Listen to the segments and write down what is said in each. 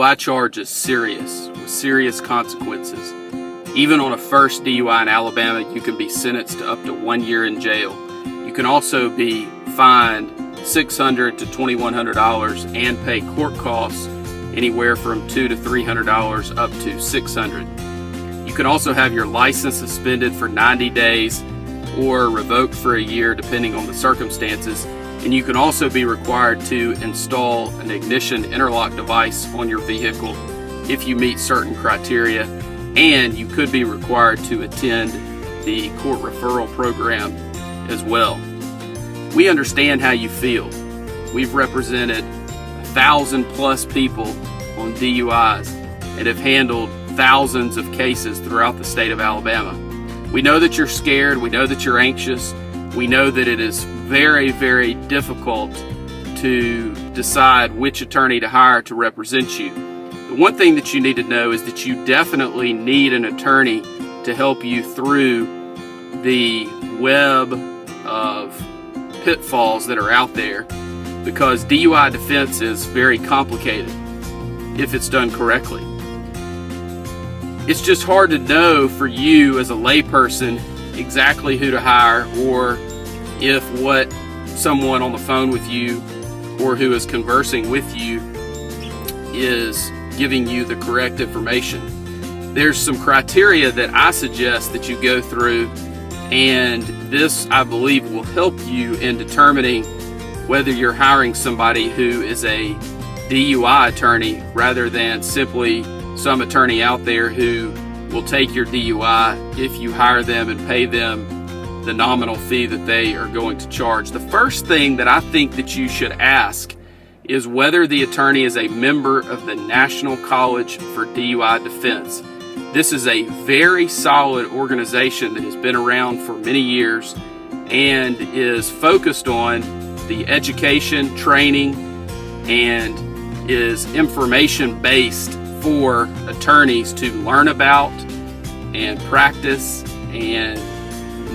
DUI charge is serious, with serious consequences. Even on a first DUI in Alabama, you can be sentenced to up to 1 year in jail. You can also be fined $600 to $2,100 and pay court costs anywhere from $200 to $300 up to $600. You can also have your license suspended for 90 days or revoked for a year depending on the circumstances. And you can also be required to install an ignition interlock device on your vehicle if you meet certain criteria. And you could be required to attend the court referral program as well. We understand how you feel. We've represented 1,000+ people on DUIs and have handled thousands of cases throughout the state of Alabama. We know that you're scared. We know that you're anxious. We know that it is very, very difficult to decide which attorney to hire to represent you. The one thing that you need to know is that you definitely need an attorney to help you through the web of pitfalls that are out there, because DUI defense is very complicated if it's done correctly. It's just hard to know for you as a layperson exactly who to hire, or if what someone on the phone with you or who is conversing with you is giving you the correct information. There's some criteria that I suggest that you go through, and this, I believe, will help you in determining whether you're hiring somebody who is a DUI attorney rather than simply some attorney out there who will take your DUI if you hire them and pay them the nominal fee that they are going to charge. The first thing that I think that you should ask is whether the attorney is a member of the National College for DUI Defense. This is a very solid organization that has been around for many years and is focused on the education, training, and is information-based for attorneys to learn about and practice and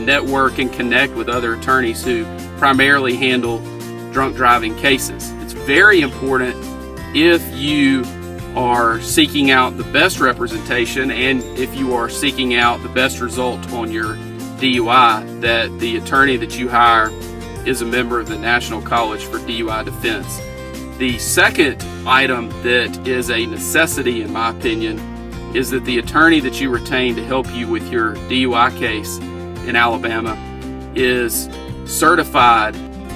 network and connect with other attorneys who primarily handle drunk driving cases. It's very important, if you are seeking out the best representation and if you are seeking out the best result on your DUI, that the attorney that you hire is a member of the National College for DUI Defense. The second item that is a necessity, in my opinion, is that the attorney that you retain to help you with your DUI case in Alabama is certified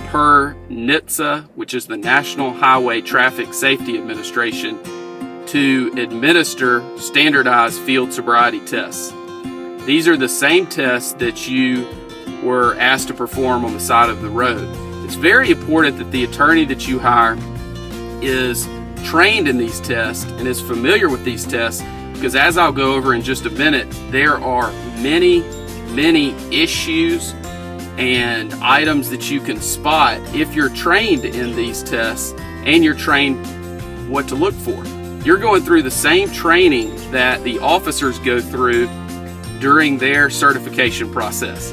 per NHTSA, which is the National Highway Traffic Safety Administration, to administer standardized field sobriety tests. These are the same tests that you were asked to perform on the side of the road. It's very important that the attorney that you hire is trained in these tests and is familiar with these tests, because as I'll go over in just a minute, there are many issues and items that you can spot if you're trained in these tests and you're trained what to look for. You're going through the same training that the officers go through during their certification process.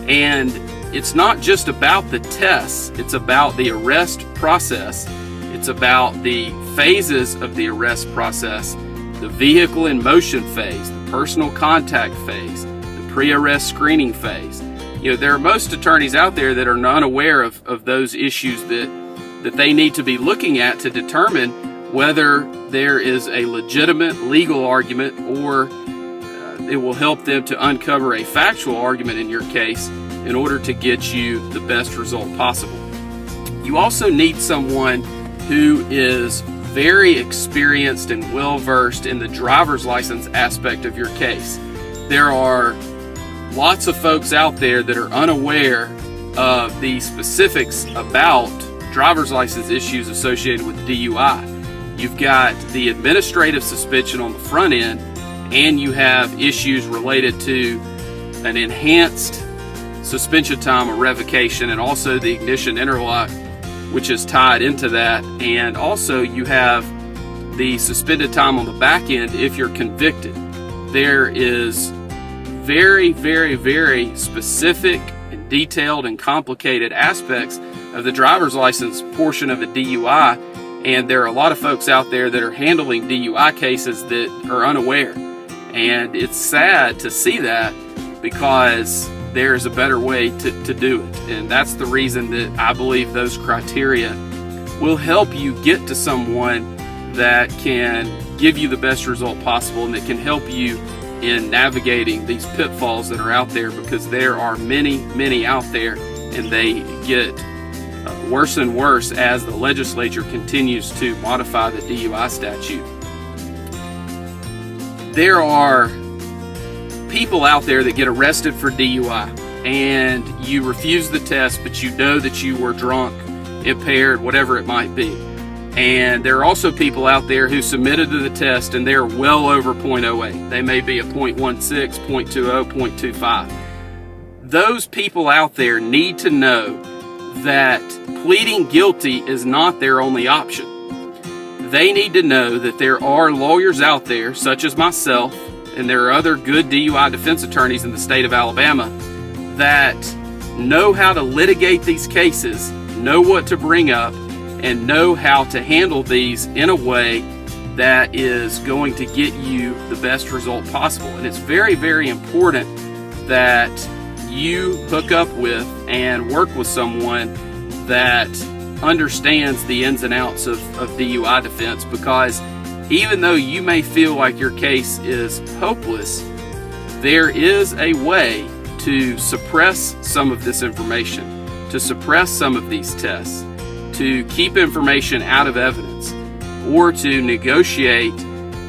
And it's not just about the tests, it's about the arrest process. It's about the phases of the arrest process, the vehicle in motion phase, the personal contact phase, the pre-arrest screening phase. You know, there are most attorneys out there that are unaware of those issues that they need to be looking at to determine whether there is a legitimate legal argument, or it will help them to uncover a factual argument in your case in order to get you the best result possible. You also need someone who is very experienced and well-versed in the driver's license aspect of your case. There are lots of folks out there that are unaware of the specifics about driver's license issues associated with DUI. You've got the administrative suspension on the front end, and you have issues related to an enhanced suspension time or revocation, and also the ignition interlock, which is tied into that. And also you have the suspended time on the back end if you're convicted. There is very specific and detailed and complicated aspects of the driver's license portion of a DUI, And there are a lot of folks out there that are handling DUI cases that are unaware. And it's sad to see that, because there's a better way to do it. And that's the reason that I believe those criteria will help you get to someone that can give you the best result possible and that can help you in navigating these pitfalls that are out there, because there are many out there, and they get worse and worse as the legislature continues to modify the DUI statute. There are people out there that get arrested for DUI, and you refuse the test, but you know that you were drunk, impaired, whatever it might be. And there are also people out there who submitted to the test and they're well over 0.08. They may be a 0.16, 0.20, 0.25. Those people out there need to know that pleading guilty is not their only option. They need to know that there are lawyers out there, such as myself, and there are other good DUI defense attorneys in the state of Alabama that know how to litigate these cases, know what to bring up, and know how to handle these in a way that is going to get you the best result possible. And it's very important that you hook up with and work with someone that understands the ins and outs of DUI defense, because even though you may feel like your case is hopeless, there is a way to suppress some of this information, to suppress some of these tests, to keep information out of evidence, or to negotiate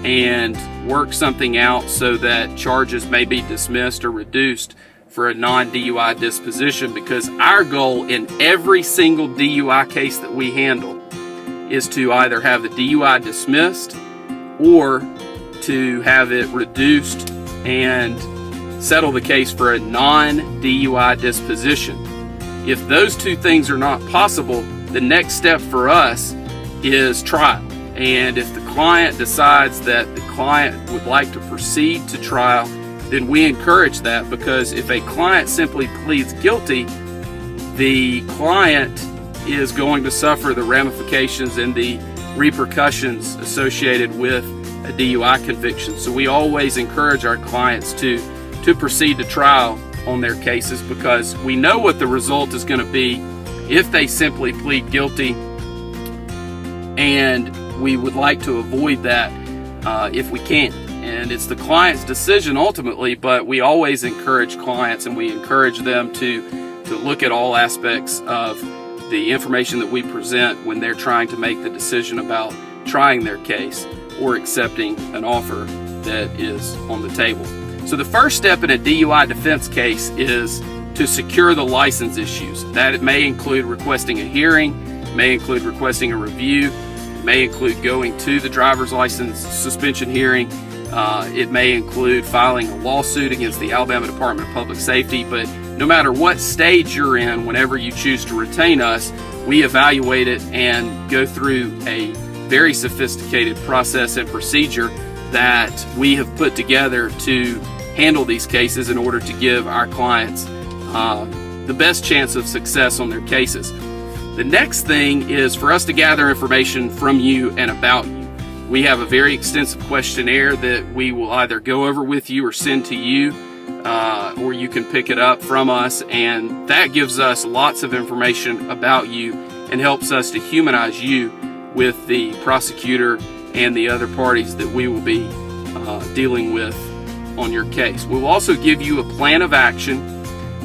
and work something out so that charges may be dismissed or reduced for a non-DUI disposition. Because our goal in every single DUI case that we handle is to either have the DUI dismissed or to have it reduced and settle the case for a non-DUI disposition. If those two things are not possible, the next step for us is trial. And if the client decides that the client would like to proceed to trial, then we encourage that, because if a client simply pleads guilty, the client is going to suffer the ramifications and the repercussions associated with a DUI conviction. So we always encourage our clients to proceed to trial on their cases, because we know what the result is going to be if they simply plead guilty, and we would like to avoid that if we can. And it's the client's decision ultimately, but we always encourage clients, and we encourage them to look at all aspects of the information that we present when they're trying to make the decision about trying their case or accepting an offer that is on the table. So the first step in a DUI defense case is to secure the license issues. That it may include requesting a hearing, may include requesting a review, may include going to the driver's license suspension hearing. It may include filing a lawsuit against the Alabama Department of Public Safety. But no matter what stage you're in, whenever you choose to retain us, we evaluate it and go through a very sophisticated process and procedure that we have put together to handle these cases in order to give our clients the best chance of success on their cases. The next thing is for us to gather information from you and about you. We have a very extensive questionnaire that we will either go over with you or send to you, or you can pick it up from us, and that gives us lots of information about you and helps us to humanize you with the prosecutor and the other parties that we will be dealing with on your case. We will also give you a plan of action.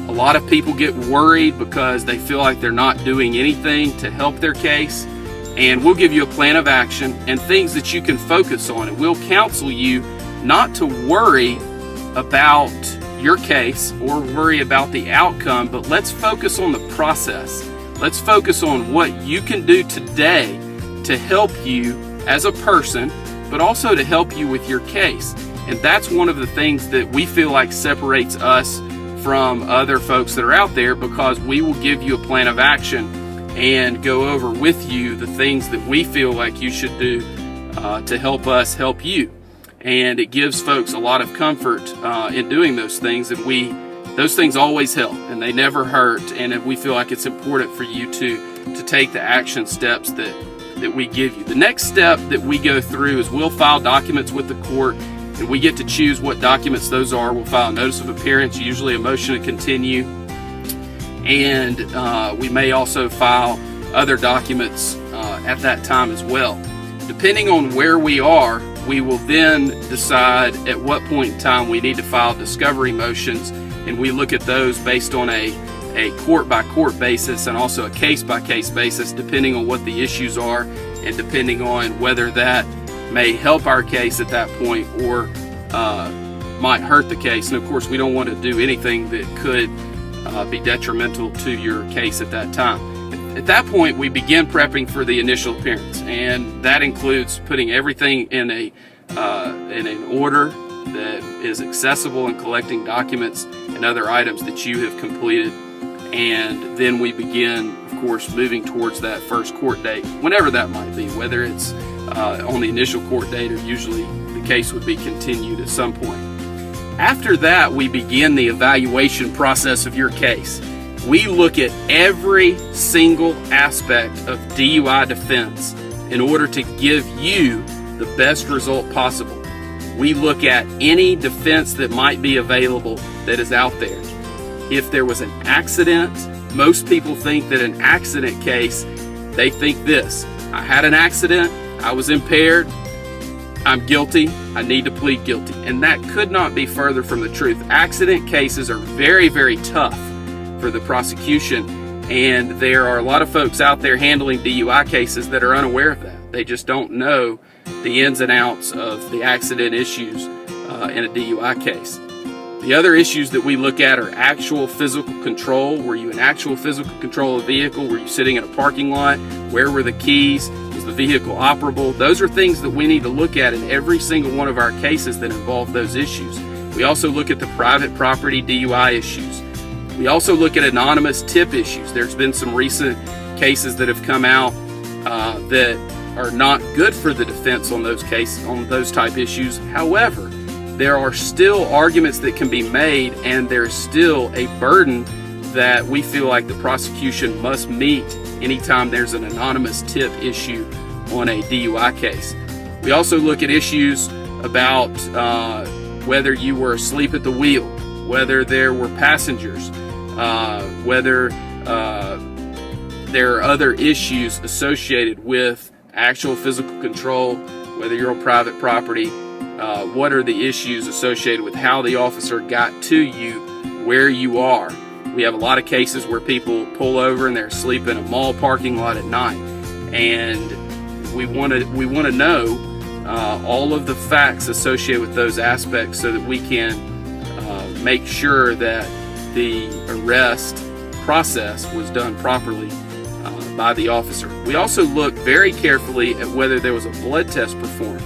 A lot of people get worried because they feel like they're not doing anything to help their case, and we'll give you a plan of action and things that you can focus on, and we'll counsel you not to worry about your case or worry about the outcome, but let's focus on the process. Let's focus on what you can do today to help you as a person, but also to help you with your case. And that's one of the things that we feel like separates us from other folks that are out there, because we will give you a plan of action and go over with you the things that we feel like you should do to help us help you. And it gives folks a lot of comfort in doing those things, and those things always help and they never hurt, and we feel like it's important for you to take the action steps that that we give you. The next step that we go through is we'll file documents with the court, and we get to choose what documents those are. We'll file a notice of appearance, usually a motion to continue, and we may also file other documents at that time as well. Depending on where we are, we will then decide at what point in time we need to file discovery motions, and we look at those based on a court-by-court basis and also a case-by-case basis, depending on what the issues are and depending on whether that may help our case at that point or might hurt the case. And of course, we don't want to do anything that could be detrimental to your case at that time. At that point, we begin prepping for the initial appearance, and that includes putting everything in an order that is accessible and collecting documents and other items that you have completed. And then we begin, of course, moving towards that first court date, whenever that might be, whether it's on the initial court date or usually the case would be continued at some point. After that, we begin the evaluation process of your case. We look at every single aspect of DUI defense in order to give you the best result possible. We look at any defense that might be available that is out there. If there was an accident, most people think that an accident case, they think this: I had an accident, I was impaired, I'm guilty, I need to plead guilty. And that could not be further from the truth. Accident cases are very, very tough for the prosecution, and there are a lot of folks out there handling DUI cases that are unaware of that. They just don't know the ins and outs of the accident issues in a DUI case. The other issues that we look at are actual physical control. Were you in actual physical control of the vehicle? Were you sitting in a parking lot? Where were the keys? Was the vehicle operable? Those are things that we need to look at in every single one of our cases that involve those issues. We also look at the private property DUI issues. We also look at anonymous tip issues. There's been some recent cases that have come out that are not good for the defense on those cases, on those type issues. However, there are still arguments that can be made, and there's still a burden that we feel like the prosecution must meet anytime there's an anonymous tip issue on a DUI case. We also look at issues about whether you were asleep at the wheel, whether there were passengers, whether there are other issues associated with actual physical control, whether you're on private property, what are the issues associated with how the officer got to you where you are. We have a lot of cases where people pull over and they're asleep in a mall parking lot at night, and we want to know all of the facts associated with those aspects so that we can make sure that the arrest process was done properly by the officer. We also look very carefully at whether there was a blood test performed.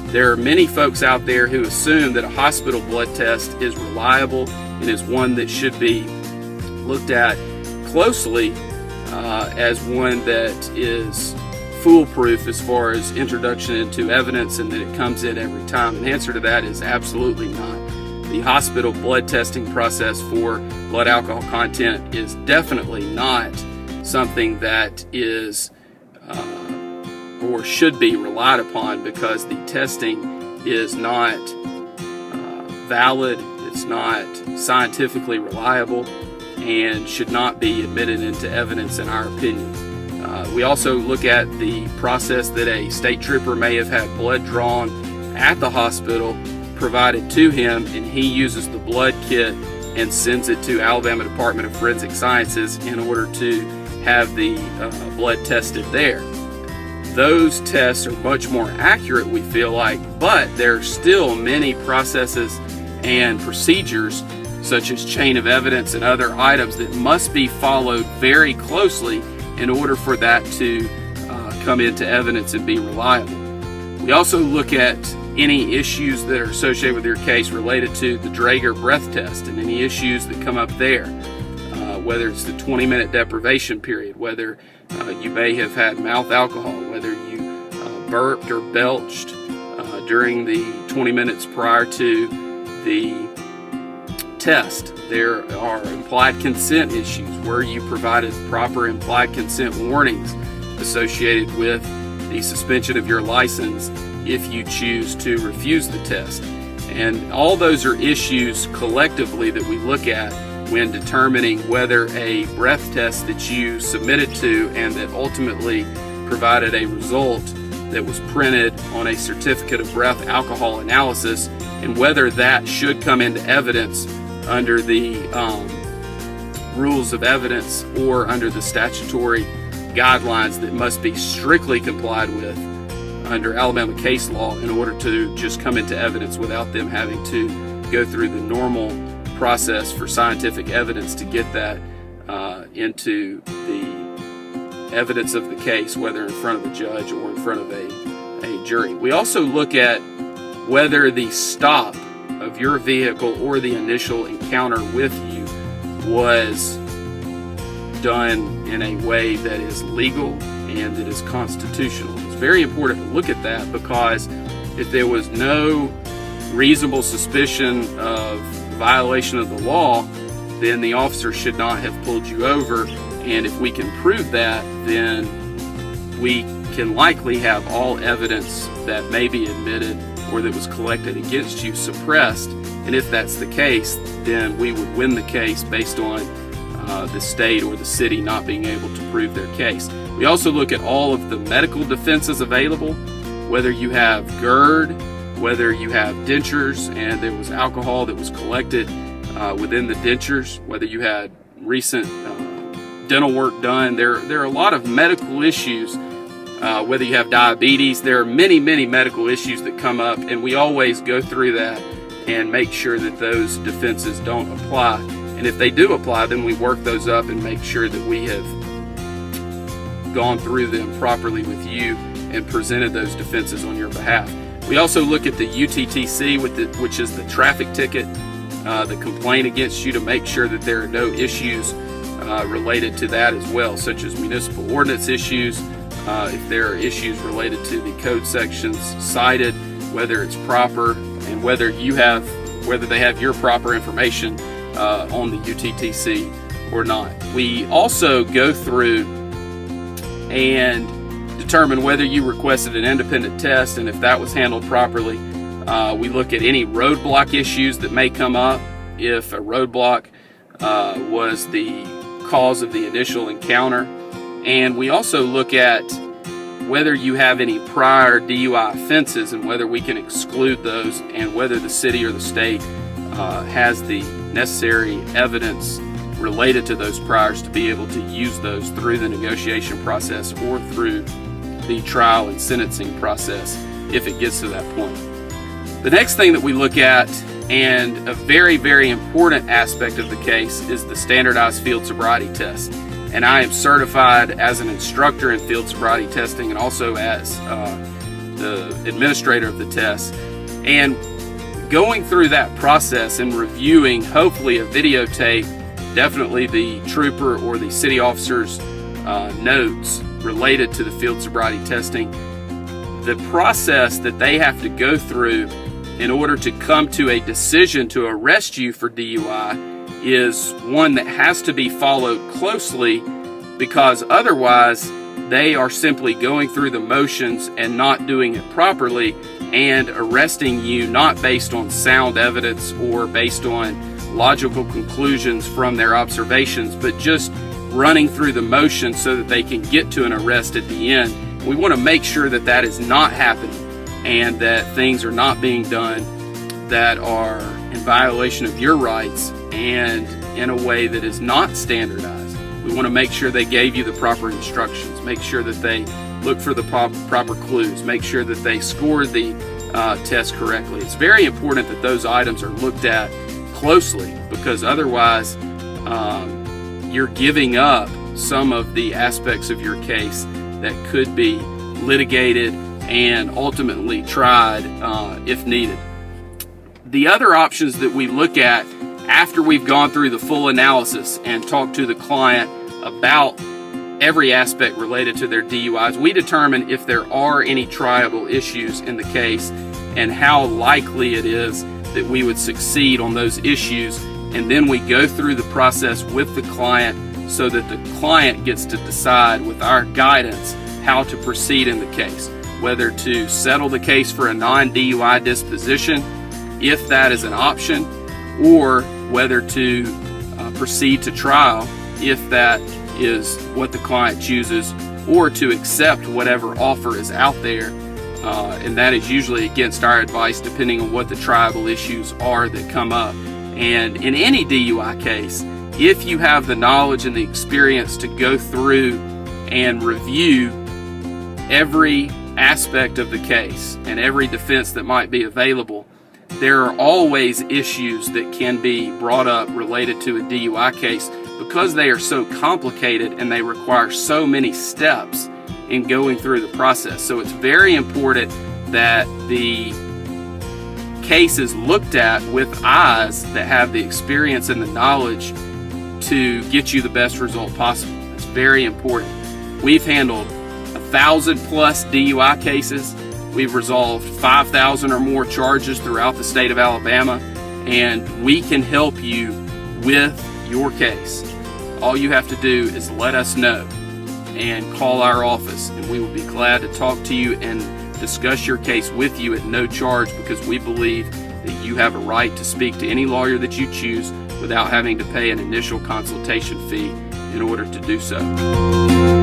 There are many folks out there who assume that a hospital blood test is reliable and is one that should be looked at closely as one that is foolproof as far as introduction into evidence and that it comes in every time. And the answer to that is absolutely not. The hospital blood testing process for blood alcohol content is definitely not something that is or should be relied upon, because the testing is not valid, it's not scientifically reliable, and should not be admitted into evidence in our opinion. We also look at the process that a state trooper may have had blood drawn at the hospital provided to him, and he uses the blood kit and sends it to Alabama Department of Forensic Sciences in order to have the blood tested there. Those tests are much more accurate, we feel like, but there are still many processes and procedures such as chain of evidence and other items that must be followed very closely in order for that to come into evidence and be reliable. We also look at any issues that are associated with your case related to the Draeger breath test and any issues that come up there, whether it's the 20-minute deprivation period, whether you may have had mouth alcohol, whether you burped or belched during the 20 minutes prior to the test. There are implied consent issues where you provided proper implied consent warnings associated with the the suspension of your license if you choose to refuse the test. And all those are issues collectively that we look at when determining whether a breath test that you submitted to and that ultimately provided a result that was printed on a certificate of breath alcohol analysis, and whether that should come into evidence under the rules of evidence or under the statutory guidelines that must be strictly complied with under Alabama case law in order to just come into evidence without them having to go through the normal process for scientific evidence to get that into the evidence of the case, whether in front of a judge or in front of a jury. We also look at whether the stop of your vehicle or the initial encounter with you was done in a way that is legal and that is constitutional. It's very important to look at that, because if there was no reasonable suspicion of violation of the law, then the officer should not have pulled you over. And if we can prove that, then we can likely have all evidence that may be admitted or that was collected against you suppressed. And if that's the case, then we would win the case based on the state or the city not being able to prove their case. We also look at all of the medical defenses available, whether you have GERD, whether you have dentures and there was alcohol that was collected within the dentures, whether you had recent dental work done. There are a lot of medical issues, whether you have diabetes. There are many medical issues that come up, and we always go through that and make sure that those defenses don't apply. And if they do apply, then we work those up and make sure that we have gone through them properly with you and presented those defenses on your behalf. We also look at the UTTC, which is the traffic ticket, the complaint against you, to make sure that there are no issues related to that as well, such as municipal ordinance issues, if there are issues related to the code sections cited, whether it's proper, and whether they have your proper information on the UTTC or not. We also go through and determine whether you requested an independent test, and if that was handled properly. We look at any roadblock issues that may come up, if a roadblock was the cause of the initial encounter. And we also look at whether you have any prior DUI offenses and whether we can exclude those, and whether the city or the state has the necessary evidence related to those priors to be able to use those through the negotiation process or through the trial and sentencing process if it gets to that point. The next thing that we look at, and a very important aspect of the case, is the Standardized Field Sobriety Test. And I am certified as an instructor in field sobriety testing and also as the administrator of the test. And going through that process and reviewing hopefully a videotape, definitely the trooper or the city officer's notes related to the field sobriety testing, the process that they have to go through in order to come to a decision to arrest you for DUI is one that has to be followed closely, because otherwise they are simply going through the motions and not doing it properly and arresting you not based on sound evidence or based on logical conclusions from their observations, but just running through the motions so that they can get to an arrest at the end. We want to make sure that that is not happening and that things are not being done that are in violation of your rights and in a way that is not standardized. We want to make sure they gave you the proper instructions, make sure that they look for the proper clues, make sure that they scored the test correctly. It's very important that those items are looked at closely, because otherwise you're giving up some of the aspects of your case that could be litigated and ultimately tried if needed. The other options that we look at after we've gone through the full analysis and talked to the client about every aspect related to their DUIs, we determine if there are any triable issues in the case and how likely it is that we would succeed on those issues. And then we go through the process with the client so that the client gets to decide with our guidance how to proceed in the case, whether to settle the case for a non-DUI disposition, if that is an option, or whether to proceed to trial, if that is what the client chooses, or to accept whatever offer is out there, and that is usually against our advice depending on what the tribal issues are that come up. And in any DUI case, if you have the knowledge and the experience to go through and review every aspect of the case and every defense that might be available, there are always issues that can be brought up related to a DUI case because they are so complicated and they require so many steps in going through the process. So it's very important that the case is looked at with eyes that have the experience and the knowledge to get you the best result possible. It's very important. We've handled 1,000 plus DUI cases. We've resolved 5,000 or more charges throughout the state of Alabama, and we can help you with your case. All you have to do is let us know and call our office, and we will be glad to talk to you and discuss your case with you at no charge, because we believe that you have a right to speak to any lawyer that you choose without having to pay an initial consultation fee in order to do so.